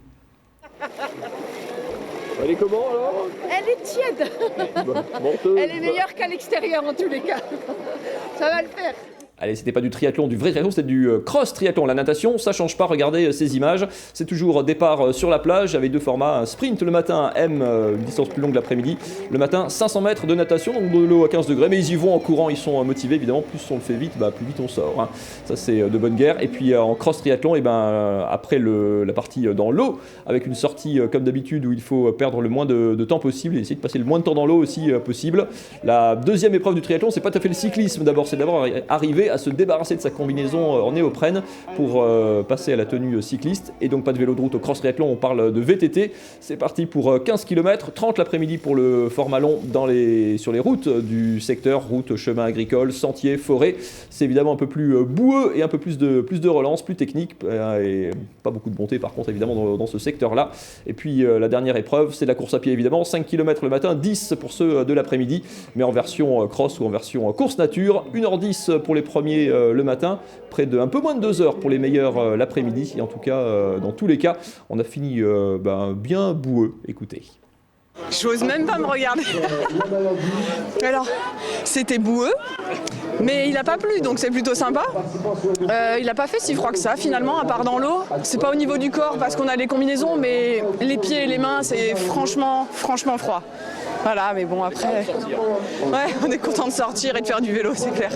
Elle est comment alors? Elle est tiède. Elle est meilleure qu'à l'extérieur en tous les cas. Ça va le faire. Allez, c'était pas du triathlon, du vrai triathlon, c'était du cross triathlon. La natation, ça change pas, regardez ces images. C'est toujours départ sur la plage avec deux formats, un sprint le matin, une distance plus longue l'après-midi. Le matin, 500 mètres de natation, donc de l'eau à 15 degrés, mais ils y vont en courant, ils sont motivés évidemment. Plus on le fait vite, plus vite on sort. Ça c'est de bonne guerre. Et puis en cross triathlon, après la partie dans l'eau, avec une sortie comme d'habitude où il faut perdre le moins de temps possible et essayer de passer le moins de temps dans l'eau aussi possible. La deuxième épreuve du triathlon, c'est pas tout à fait le cyclisme d'abord, c'est d'abord arriver à se débarrasser de sa combinaison en néoprène pour passer à la tenue cycliste. Et donc pas de vélo de route au cross triathlon, on parle de VTT. C'est parti pour 15 km, 30 l'après-midi pour le format long sur les routes du secteur, routes, chemins agricoles, sentiers, forêts. C'est évidemment un peu plus boueux et un peu plus de relance, plus technique et pas beaucoup de bonté par contre évidemment dans ce secteur-là. Et puis la dernière épreuve, c'est de la course à pied évidemment, 5 km le matin, 10 pour ceux de l'après-midi, mais en version cross ou en version course nature, 1h10 pour les premiers le matin, près de un peu moins de 2 heures pour les meilleurs l'après-midi, et en tout cas, dans tous les cas, on a fini bien boueux, écoutez. J'ose même pas me regarder. Alors, c'était boueux, mais il a pas plu, donc c'est plutôt sympa. Il a pas fait si froid que ça, finalement, à part dans l'eau. C'est pas au niveau du corps, parce qu'on a les combinaisons, mais les pieds et les mains, c'est franchement froid. Voilà, mais bon, après, ouais, on est content de sortir et de faire du vélo, c'est clair.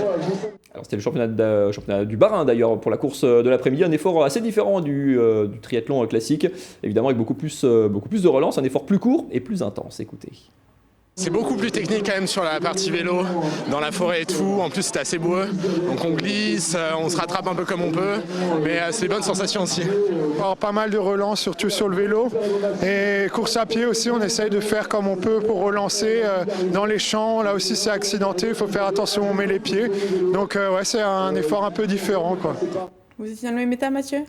Alors c'était le championnat du Bas-Rhin d'ailleurs pour la course de l'après-midi, un effort assez différent du triathlon classique, évidemment avec beaucoup plus de relance, un effort plus court et plus intense, écoutez. C'est beaucoup plus technique quand même sur la partie vélo, dans la forêt et tout, en plus c'était assez boueux, donc on glisse, on se rattrape un peu comme on peut, mais c'est une bonne sensation aussi. Alors, pas mal de relance, surtout sur le vélo, et course à pied aussi, on essaye de faire comme on peut pour relancer dans les champs, là aussi c'est accidenté, il faut faire attention où on met les pieds, donc ouais, c'est un effort un peu différent, quoi. Vous étiez dans le même état, Mathieu ?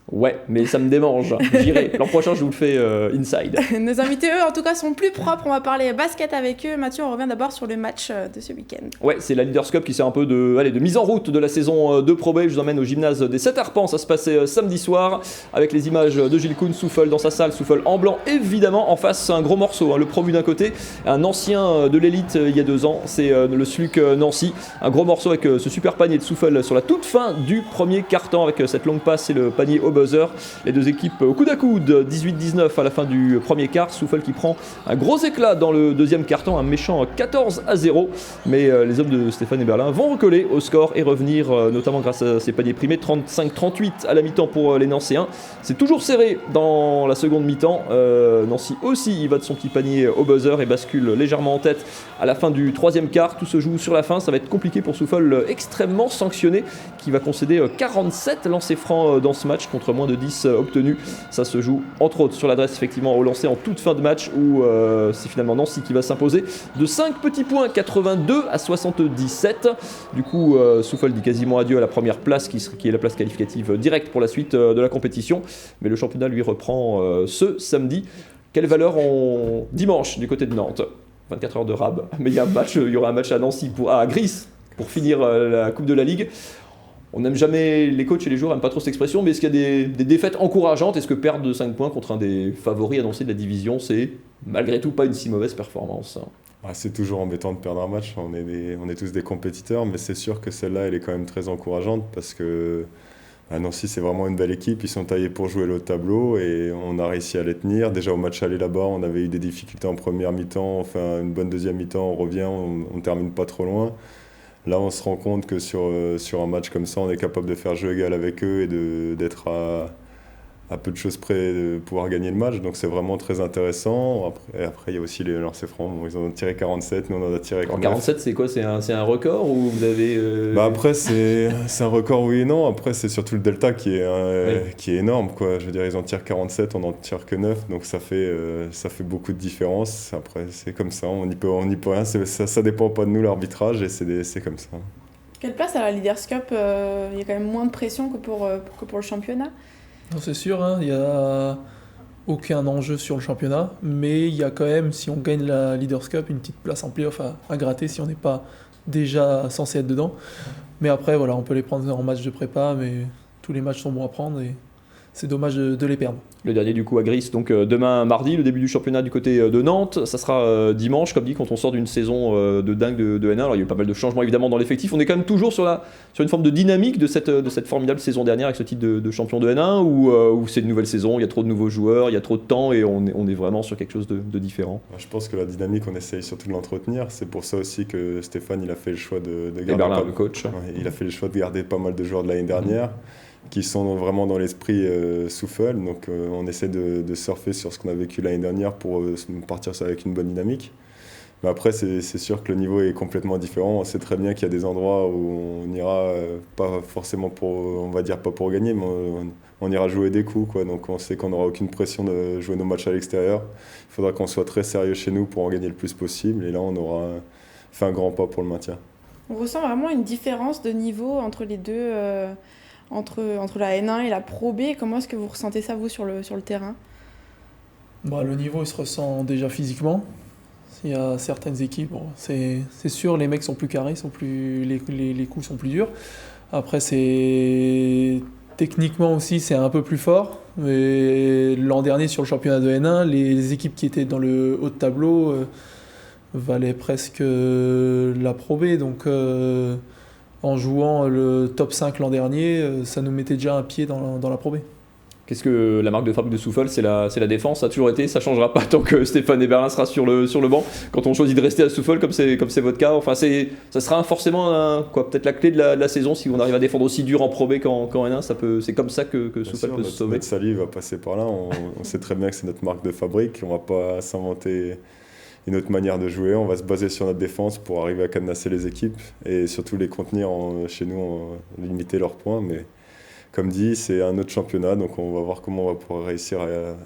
Ouais, mais ça me démange. J'irai. L'an prochain, je vous le fais inside. Nos invités, eux, en tout cas, sont plus propres. On va parler basket avec eux. Mathieu, on revient d'abord sur le match de ce week-end. Ouais, c'est la Leaders Cup qui sert un peu de mise en route de la saison de Pro B. Je vous emmène au gymnase des 7 Arpents. Ça se passait samedi soir avec les images de Gilles Kuhn, Souffle dans sa salle, Souffle en blanc. Évidemment, en face, un gros morceau. Le promu d'un côté, un ancien de l'élite il y a 2 ans. C'est le SLUC Nancy. Un gros morceau avec ce super panier de Souffle sur la toute fin du premier quart-temps avec cette longue passe et le panier au buzzer. Les deux équipes au coude à coude, 18-19 à la fin du premier quart. Souffle qui prend un gros éclat dans le deuxième quart-temps, un méchant 14-0. Mais les hommes de Stéphane Eberlin vont recoller au score et revenir, notamment grâce à ces paniers primés, 35-38 à la mi-temps pour les Nancéens. C'est toujours serré dans la seconde mi-temps. Nancy aussi, il va de son petit panier au buzzer et bascule légèrement en tête à la fin du troisième quart. Tout se joue sur la fin. Ça va être compliqué pour Souffle, extrêmement sanctionné, qui va concéder 47 lancers francs dans ce match contre moins de 10 obtenus. Ça se joue entre autres sur l'adresse effectivement au lancer en toute fin de match où c'est finalement Nancy qui va s'imposer de 5 petits points, 82-77. Du coup, Souffle dit quasiment adieu à la première place qui est la place qualificative directe pour la suite de la compétition. Mais le championnat lui reprend ce samedi. Quelle valeur dimanche du côté de Nantes? 24 heures de rab. Mais il y aura un match à Nancy à Gris pour finir la Coupe de la Ligue. On n'aime jamais, les coachs et les joueurs n'aiment pas trop cette expression, mais est-ce qu'il y a des défaites encourageantes? Est-ce que perdre de 5 points contre un des favoris annoncés de la division, c'est malgré tout pas une si mauvaise performance? C'est toujours embêtant de perdre un match, on est tous des compétiteurs, mais c'est sûr que celle-là, elle est quand même très encourageante parce que Nancy, c'est vraiment une belle équipe, ils sont taillés pour jouer le haut de tableau et on a réussi à les tenir. Déjà au match aller là-bas, on avait eu des difficultés en première mi-temps, enfin une bonne deuxième mi-temps, on revient, on termine pas trop loin. Là, on se rend compte que sur un match comme ça, on est capable de faire jeu égal avec eux et d'être à peu de choses près de pouvoir gagner le match. Donc, c'est vraiment très intéressant. Après, il y a aussi les lancers francs. Bon, ils en ont tiré 47, nous, on en a tiré 49. 47, c'est quoi? C'est un record ou vous avez... Après, c'est un record, oui et non. Après, c'est surtout le delta qui est énorme, quoi. Je veux dire, ils en tirent 47, on n'en tire que 9. Donc, ça fait beaucoup de différence. Après, c'est comme ça, on n'y peut rien. Ça dépend pas de nous, l'arbitrage, et c'est comme ça. Quelle place à la Leaders Cup? Il y a quand même moins de pression que pour le championnat. Non, c'est sûr, il n'y a aucun enjeu sur le championnat, mais il y a quand même, si on gagne la Leaders Cup, une petite place en play-off à gratter si on n'est pas déjà censé être dedans. Mais après, voilà, on peut les prendre en match de prépa, mais tous les matchs sont bons à prendre et c'est dommage de les perdre. Le dernier du coup à Gris, donc demain mardi, le début du championnat du côté de Nantes, ça sera dimanche, comme dit, quand on sort d'une saison de dingue de N1. Alors il y a eu pas mal de changements évidemment dans l'effectif, on est quand même toujours sur une forme de dynamique de cette formidable saison dernière avec ce titre de champion de N1, où c'est une nouvelle saison, il y a trop de nouveaux joueurs, il y a trop de temps et on est vraiment sur quelque chose de différent. Je pense que la dynamique, on essaye surtout de l'entretenir, c'est pour ça aussi que Stéphane il a fait le choix de garder Eberlin, le coach. Il a fait le choix de garder pas mal de joueurs de l'année dernière. Qui sont vraiment dans l'esprit Souffle. Donc on essaie de surfer sur ce qu'on a vécu l'année dernière pour partir avec une bonne dynamique. Mais après, c'est sûr que le niveau est complètement différent. On sait très bien qu'il y a des endroits où on ira pas forcément on va dire pas pour gagner, mais on ira jouer des coups, quoi. Donc on sait qu'on n'aura aucune pression de jouer nos matchs à l'extérieur. Il faudra qu'on soit très sérieux chez nous pour en gagner le plus possible. Et là, on aura fait un grand pas pour le maintien. On ressent vraiment une différence de niveau entre les deux, entre la N1 et la Pro B. Comment est-ce que vous ressentez ça, vous, sur le terrain ? Le niveau, il se ressent déjà physiquement. Il y a certaines équipes, c'est sûr, les mecs sont plus carrés, les coups sont plus durs. Après, techniquement aussi, c'est un peu plus fort. Mais l'an dernier, sur le championnat de N1, les équipes qui étaient dans le haut de tableau valaient presque la Pro B. Donc, en jouant le top 5 l'an dernier, ça nous mettait déjà un pied dans la Pro B. Qu'est-ce que la marque de fabrique de Souffle ? C'est la défense, ça a toujours été, ça ne changera pas tant que Stéphane Eberlin sera sur le banc. Quand on choisit de rester à Souffle, comme c'est votre cas, enfin ça sera forcément peut-être la clé de la saison. Si on arrive à défendre aussi dur en Pro B qu'en N1, c'est comme ça que Souffle peut se sauver. Notre salive va passer par là, on sait très bien que c'est notre marque de fabrique, on ne va pas s'inventer une autre manière de jouer, on va se baser sur notre défense pour arriver à cadenasser les équipes et surtout les contenir chez nous, limiter leurs points. Mais comme dit, c'est un autre championnat, donc on va voir comment on va pouvoir réussir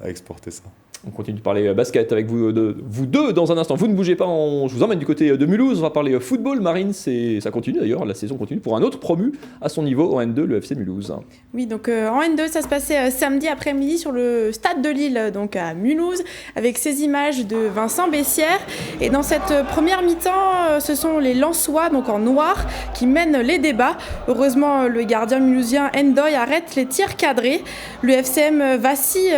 à exporter ça. On continue de parler basket avec vous deux dans un instant. Vous ne bougez pas, je vous emmène du côté de Mulhouse. On va parler football. Marine, ça continue d'ailleurs, la saison continue pour un autre promu à son niveau en N2, le FC Mulhouse. Oui, donc en N2, ça se passait samedi après-midi sur le stade de Lille, donc à Mulhouse, avec ces images de Vincent Bessières. Et dans cette première mi-temps, ce sont les Lensois, donc en noir, qui mènent les débats. Heureusement, le gardien mulhousien Ndoye arrête les tirs cadrés. Le FCM vacille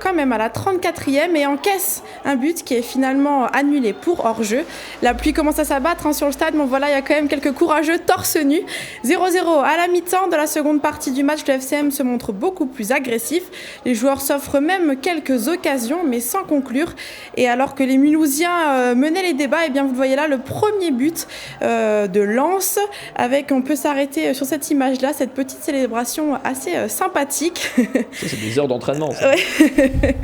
quand même à la 34e et encaisse un but qui est finalement annulé pour hors-jeu. La pluie commence à s'abattre sur le stade, mais voilà, il y a quand même quelques courageux torse nu. 0-0 à la mi-temps de la seconde partie du match, le FCM se montre beaucoup plus agressif. Les joueurs s'offrent même quelques occasions, mais sans conclure. Et alors que les Mulhousiens menaient les débats, et bien vous le voyez là, le premier but de Lens, on peut s'arrêter sur cette image-là, cette petite célébration assez sympathique. Ça, c'est des heures d'entraînement. Ouais.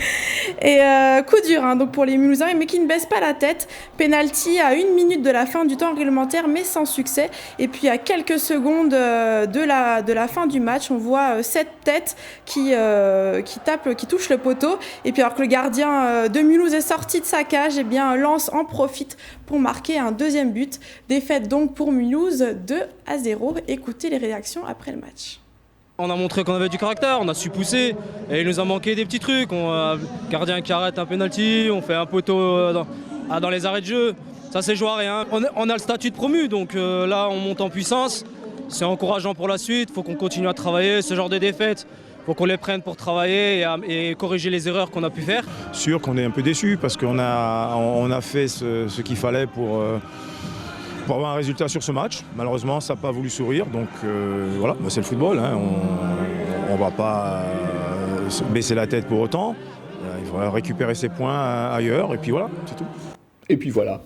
Et coup dur donc pour les Mulhousiens, mais qui ne baissent pas la tête. Penalty à 1 minute de la fin du temps réglementaire, mais sans succès. Et puis à quelques secondes de la fin du match, on voit cette tête qui touche le poteau. Et puis alors que le gardien de Mulhouse est sorti de sa cage, et bien Lens en profite pour marquer un deuxième but. Défaite donc pour Mulhouse 2-0. Écoutez les réactions après le match. On a montré qu'on avait du caractère, on a su pousser et il nous a manqué des petits trucs. Gardien qui arrête un penalty, on fait un poteau dans les arrêts de jeu. Ça c'est joué à rien. On a le statut de promu, donc là on monte en puissance. C'est encourageant pour la suite, il faut qu'on continue à travailler. Ce genre de défaites, il faut qu'on les prenne pour travailler et corriger les erreurs qu'on a pu faire. Sûr qu'on est un peu déçus parce qu'on a fait ce qu'il fallait pour avoir un résultat sur ce match. Malheureusement, ça n'a pas voulu sourire, donc voilà, c'est le football. On ne va pas baisser la tête pour autant. Il faudra récupérer ses points ailleurs, et puis voilà, c'est tout. Et puis voilà.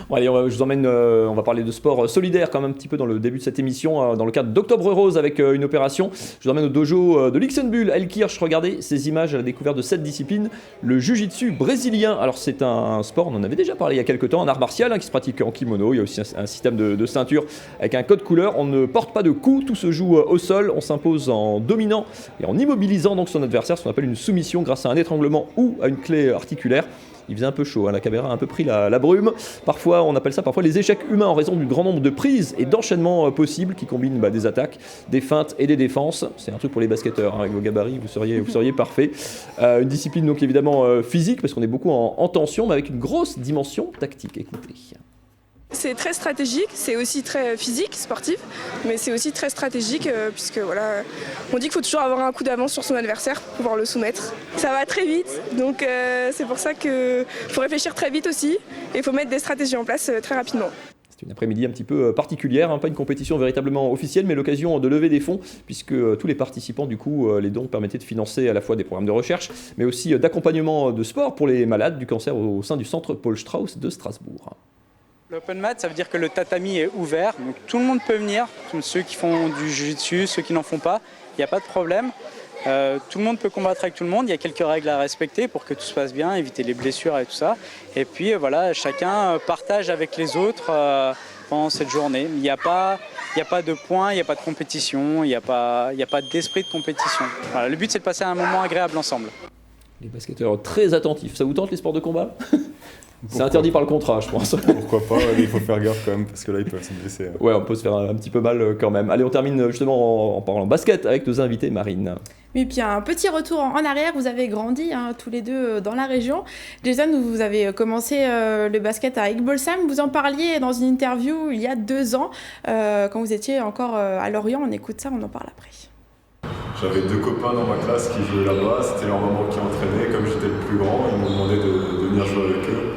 Bon, allez, je vous emmène, on va parler de sport solidaire quand même un petit peu dans le début de cette émission, dans le cadre d'Octobre Rose avec une opération. Je vous emmène au dojo de Luxembourg, Elkirch. Regardez ces images à la découverte de cette discipline, le jiu-jitsu brésilien. Alors c'est un sport, on en avait déjà parlé il y a quelques temps, un art martial qui se pratique en kimono. Il y a aussi un système de ceinture avec un code couleur. On ne porte pas de coups, tout se joue au sol. On s'impose en dominant et en immobilisant donc son adversaire, ce qu'on appelle une soumission grâce à un étranglement ou à une clé articulaire. Il faisait un peu chaud, la caméra a un peu pris la brume. Parfois, on appelle ça les échecs humains en raison du grand nombre de prises et d'enchaînements possibles qui combinent des attaques, des feintes et des défenses. C'est un truc pour les basketteurs, avec vos gabarits, vous seriez parfait. Une discipline donc évidemment physique, parce qu'on est beaucoup en tension, mais avec une grosse dimension tactique. Écoutez. C'est très stratégique, c'est aussi très physique, sportif, mais c'est aussi très stratégique puisque voilà, on dit qu'il faut toujours avoir un coup d'avance sur son adversaire pour pouvoir le soumettre. Ça va très vite, donc c'est pour ça qu'il faut réfléchir très vite aussi et il faut mettre des stratégies en place très rapidement. C'est une après-midi un petit peu particulière, pas une compétition véritablement officielle, mais l'occasion de lever des fonds, puisque tous les participants, du coup, les dons permettaient de financer à la fois des programmes de recherche, mais aussi d'accompagnement de sport pour les malades du cancer au sein du centre Paul Strauss de Strasbourg. L'open mat, ça veut dire que le tatami est ouvert, donc tout le monde peut venir, ceux qui font du jiu-jitsu, ceux qui n'en font pas, il n'y a pas de problème. Tout le monde peut combattre avec tout le monde, il y a quelques règles à respecter pour que tout se passe bien, éviter les blessures et tout ça. Et puis voilà, chacun partage avec les autres pendant cette journée. Il n'y a pas de points, il n'y a pas de compétition, il n'y a pas d'esprit de compétition. Voilà, le but c'est de passer un moment agréable ensemble. Les basketteurs très attentifs, ça vous tente les sports de combat? C'est interdit par le contrat, je pense. Pourquoi pas, il faut faire gaffe quand même, parce que là, ils peuvent se blesser. Ouais, on peut se faire un petit peu mal quand même. Allez, on termine justement en parlant basket avec nos invités, Marine. Oui, puis un petit retour en arrière, vous avez grandi tous les deux dans la région. Jason, vous avez commencé le basket à Igbolsam, vous en parliez dans une interview il y a 2 ans, quand vous étiez encore à Lorient. On écoute ça, on en parle après. J'avais 2 copains dans ma classe qui jouaient là-bas, c'était leur maman qui entraînait. Comme j'étais le plus grand, ils m'ont demandé de venir jouer avec eux.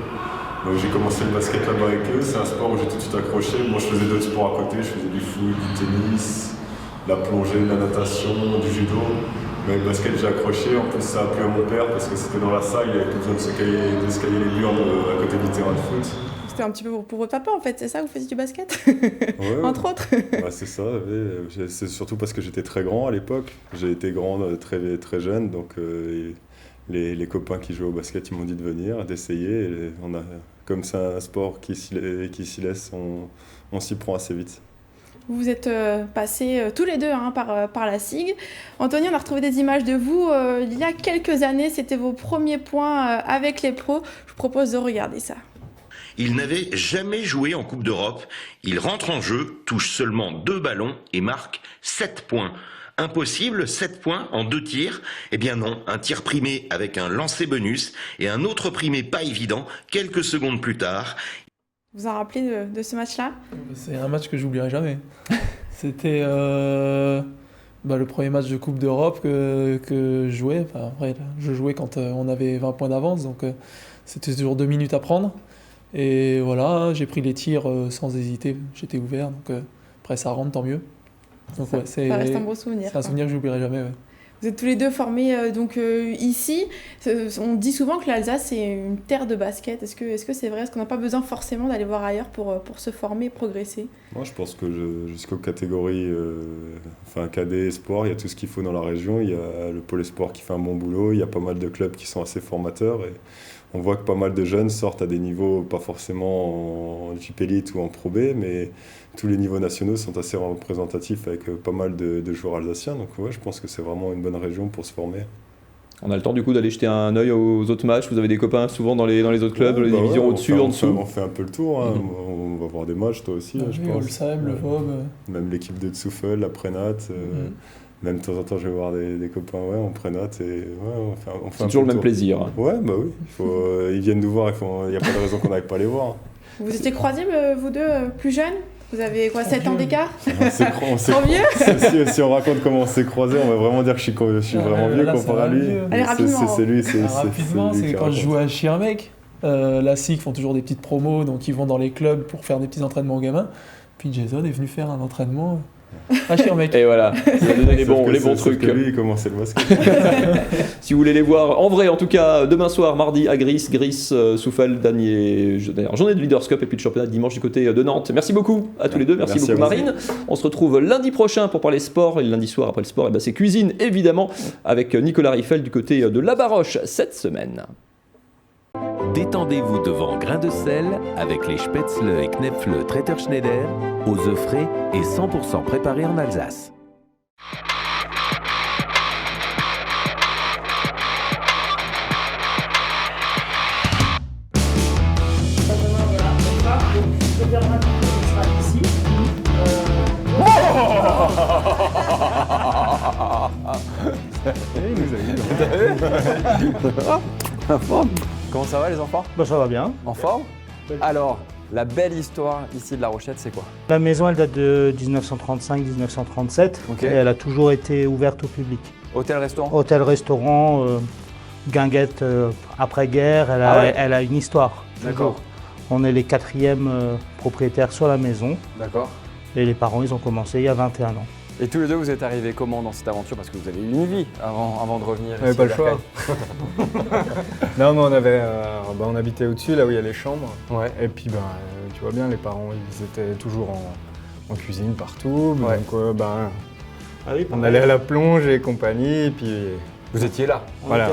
Donc j'ai commencé le basket là-bas avec eux, c'est un sport où j'ai tout de suite accroché. Moi je faisais d'autres sports à côté, je faisais du foot, du tennis, la plongée, de la natation, du judo. Mais le basket j'ai accroché, en plus ça a plu à mon père parce que c'était dans la salle, il n'y avait plus besoin de se cailler les burnes à côté du terrain de foot. C'était un petit peu pour votre papa en fait, c'est ça, vous faisiez du basket ouais, entre autres. Bah, c'est ça, c'est surtout parce que j'étais très grand à l'époque. J'ai été grand très jeune, donc les copains qui jouaient au basket ils m'ont dit de venir, d'essayer. Et comme c'est un sport qui s'y laisse, on s'y prend assez vite. Vous êtes passés tous les deux par la SIG. Anthony, on a retrouvé des images de vous il y a quelques années, c'était vos premiers points avec les pros. Je vous propose de regarder ça. Il n'avait jamais joué en Coupe d'Europe. Il rentre en jeu, touche seulement 2 ballons et marque 7 points. Impossible, 7 points en 2 tirs? Eh bien non, un tir primé avec un lancer bonus et un autre primé pas évident quelques secondes plus tard. Vous en rappelez de ce match-là? C'est un match que j'oublierai jamais. C'était le premier match de Coupe d'Europe que je jouais. Enfin, après, je jouais quand on avait 20 points d'avance, donc c'était toujours 2 minutes à prendre. Et voilà, j'ai pris les tirs sans hésiter, j'étais ouvert, donc après ça rentre, tant mieux. Donc, ça reste un beau souvenir. C'est un souvenir que je n'oublierai jamais. Ouais. Vous êtes tous les deux formés ici. On dit souvent que l'Alsace est une terre de basket. Est-ce que c'est vrai? Est-ce qu'on n'a pas besoin forcément d'aller voir ailleurs pour se former et progresser? Moi, je pense que jusqu'aux catégories cadet, sport, il y a tout ce qu'il faut dans la région. Il y a le pôle sport qui fait un bon boulot. Il y a pas mal de clubs qui sont assez formateurs. Et on voit que pas mal de jeunes sortent à des niveaux, pas forcément en JP Elite ou en Pro B, mais tous les niveaux nationaux sont assez représentatifs avec pas mal de joueurs alsaciens. Donc ouais, je pense que c'est vraiment une bonne région pour se former. On a le temps du coup d'aller jeter un œil aux autres matchs. Vous avez des copains souvent dans les autres clubs, les divisions au-dessus, en dessous? On fait un peu le tour. Hein. On va voir des matchs, toi aussi, je pense. Olsheim, le Vob. Même l'équipe de Tsouffel, la Prénat. Même de temps en temps, je vais voir des copains en prénat. On fait c'est toujours le même plaisir. Ouais, bah oui. Ils viennent nous voir, il n'y a pas de raison qu'on n'aille pas les voir. Vous étiez croisés, vous deux, plus jeunes? Vous avez 7 ans d'écart? Trop vieux. Si on raconte comment on s'est croisés, on va vraiment dire que je suis vraiment vieux comparé à lui. Allez, rapidement. C'est lui. Rapidement, c'est quand je jouais à Schirmeck. La SIG font toujours des petites promos, donc ils vont dans les clubs pour faire des petits entraînements aux gamins. Puis Jason est venu faire un entraînement à Schirmeck. Et voilà, ça a donné les bons trucs. Que lui, il commençait le basket. Si vous voulez les voir en vrai, en tout cas, demain soir, mardi à Gris, Souffel, d'ailleurs, journée de Leaders Cup et puis le championnat dimanche du côté de Nantes. Merci beaucoup à tous les deux, merci beaucoup Marine. On se retrouve lundi prochain pour parler sport. Et le lundi soir, après le sport, c'est cuisine, évidemment, avec Nicolas Riffel du côté de La Baroche cette semaine. Détendez-vous devant Grain de sel avec les Spätzle et Knepfle Traiteur Schneider, aux œufs frais et 100% préparés en Alsace. Comment ça va les enfants? Ça va bien. En forme? Alors, la belle histoire ici de La Rochette, c'est quoi? La maison, elle date de 1935-1937 et elle a toujours été ouverte au public. Hôtel-restaurant? Hôtel-restaurant, guinguette après-guerre, elle a une histoire. D'accord. On est les 4e propriétaires sur la maison. D'accord. Et les parents, ils ont commencé il y a 21 ans. Et tous les deux, vous êtes arrivés comment dans cette aventure? Parce que vous avez eu une vie avant de revenir. On n'avait pas le choix. Non, mais on habitait au-dessus, là où il y a les chambres. Ouais. Et puis, tu vois bien, les parents, ils étaient toujours en cuisine partout. Donc, Ah oui, on allait à la plonge et compagnie, et puis... Vous étiez là. Voilà.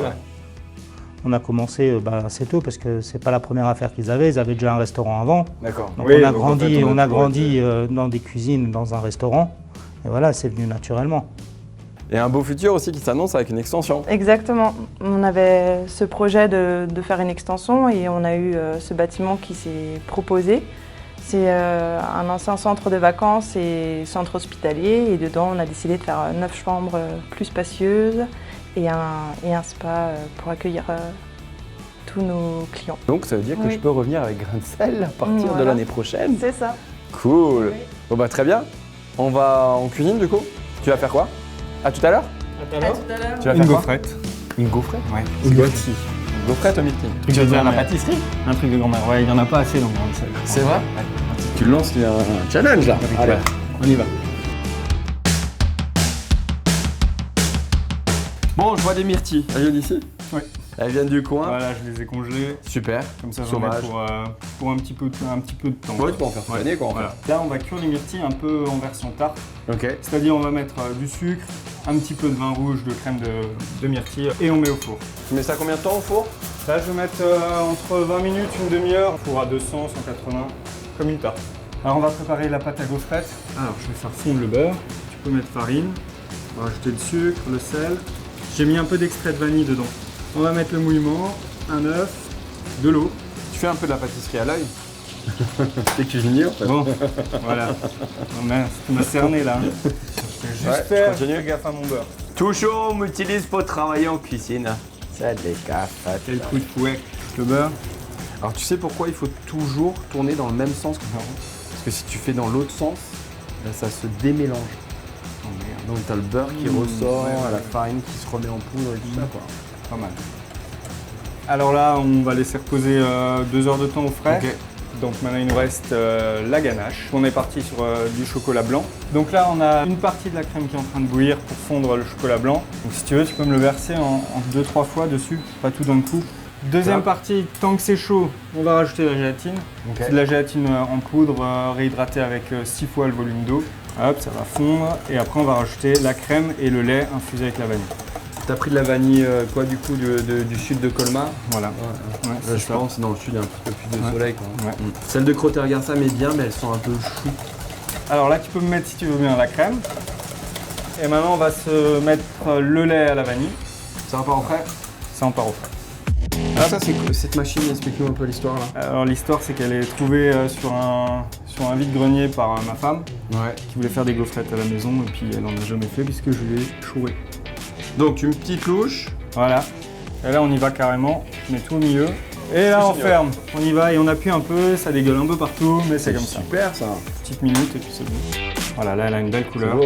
On a commencé assez tôt parce que c'est pas la première affaire qu'ils avaient déjà un restaurant avant. D'accord. Donc on a grandi dans des cuisines, dans un restaurant, et voilà, c'est venu naturellement. Et un beau futur aussi qui s'annonce avec une extension. Exactement. On avait ce projet de faire une extension et on a eu ce bâtiment qui s'est proposé. C'est un ancien centre de vacances et centre hospitalier, et dedans on a décidé de faire 9 chambres plus spacieuses et un spa pour accueillir tous nos clients. Donc ça veut dire que je peux revenir avec grain de sel à partir de l'année prochaine. C'est ça. Cool. Oui. Bon bah très bien. On va en cuisine du coup. Tu vas faire quoi? À tout à l'heure. À tout à l'heure. Tu vas Une faire gaufrette. Une gaufrette? Ouais. Une gaufrette. Une gaufrette au myrtille. Tu veux dire la pâtisserie? Un truc de grand-mère. Ouais, il n'y en a pas assez dans le grain de sel. C'est vrai? Ouais. Tu lances un challenge là. Allez, on y va. Bon, je vois des myrtilles. Elles viennent d'ici? Oui. Elles viennent du coin? Voilà, je les ai congelées. Super. Comme ça, j'en mets pour un petit peu de temps. Ouais, tu peux en faire traîner quoi. Voilà. Là, on va cuire les myrtilles un peu en version tarte. Ok. C'est-à-dire, on va mettre du sucre, un petit peu de vin rouge, de crème de myrtille, et on met au four. Tu mets ça combien de temps au four? Là, je vais mettre entre 20 minutes, une demi-heure, four à 200, 180, comme une tarte. Alors, on va préparer la pâte à gaufrette. Alors, je vais faire fondre le beurre. Tu peux mettre farine. On va rajouter le sucre, le sel. J'ai mis un peu d'extrait de vanille dedans. On va mettre le mouillement, un œuf, de l'eau. Tu fais un peu de la pâtisserie à l'œil? T'es cuisinier en fait. Bon, voilà. Oh mince, tu m'as cerné là. Je vais juste faire gaffe à mon beurre. Toujours, on m'utilise pour travailler en cuisine. C'est des gaffe. Quel coup de fouet. Le beurre. Alors tu sais pourquoi il faut toujours tourner dans le même sens que parce que si tu fais dans l'autre sens, là, ça se démélange. Oh merde. Donc t'as le beurre qui ressort, la farine qui se remet en poudre et tout ça quoi. Pas mal. Alors là, on va laisser reposer 2 heures de temps au frais. Okay. Donc maintenant, il nous reste la ganache. On est parti sur du chocolat blanc. Donc là, on a une partie de la crème qui est en train de bouillir pour fondre le chocolat blanc. Donc si tu veux, tu peux me le verser en 2-3 fois dessus, pas tout d'un coup. Deuxième partie, tant que c'est chaud, on va rajouter la gélatine. Okay. C'est de la gélatine en poudre réhydratée avec 6 fois le volume d'eau. Hop, ça va fondre. Et après, on va rajouter la crème et le lait infusé avec la vanille. T'as pris de la vanille quoi du coup du sud de Colmar? Voilà. Ouais, je pense dans le sud il y a un petit peu plus de soleil quoi. Ouais. Celle de Crotter-Garça met bien mais elles sont un peu choues. Alors là tu peux me mettre si tu veux bien la crème. Et maintenant on va se mettre le lait à la vanille. Ça part au frais? Ça en part au frais. Ah ça c'est cette machine, explique-nous un peu l'histoire là. Alors l'histoire c'est qu'elle est trouvée sur un vide-grenier par ma femme qui voulait faire des gaufrettes à la maison et puis elle en a jamais fait puisque je lui ai choué. Donc une petite louche. Voilà. Et là on y va carrément, je mets tout au milieu. Et là on ferme, on y va et on appuie un peu, ça dégueule un peu partout, mais c'est comme ça. Super ça. Petite minute et puis c'est bon. Voilà, là elle a une belle couleur.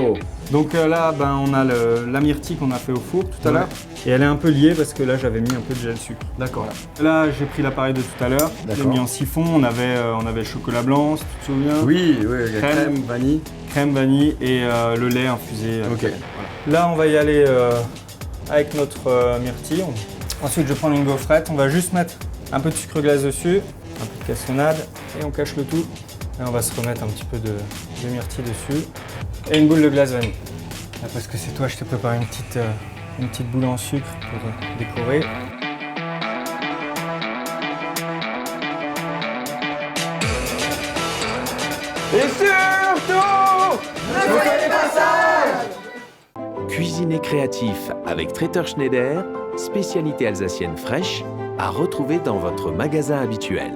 Donc là on a la myrtille qu'on a fait au four tout à l'heure. Et elle est un peu liée parce que là j'avais mis un peu de gel sucre. D'accord. Là j'ai pris l'appareil de tout à l'heure, j'ai mis en siphon, on avait le chocolat blanc si tu te souviens. Oui, crème, vanille. Crème, vanille et le lait infusé. Ok. Voilà. Là on va y aller avec notre myrtille. Ensuite je vais prendre une gaufrette, on va juste mettre un peu de sucre glace dessus, un peu de cassonade et on cache le tout. Et on va se remettre un petit peu de myrtille dessus et une boule de glace vanille. Là, parce que c'est toi, je t'ai préparé une petite boule en sucre pour décorer. Et surtout, ne soyez pas sage! Cuisiner créatif avec Traiteur Schneider, spécialité alsacienne fraîche, à retrouver dans votre magasin habituel.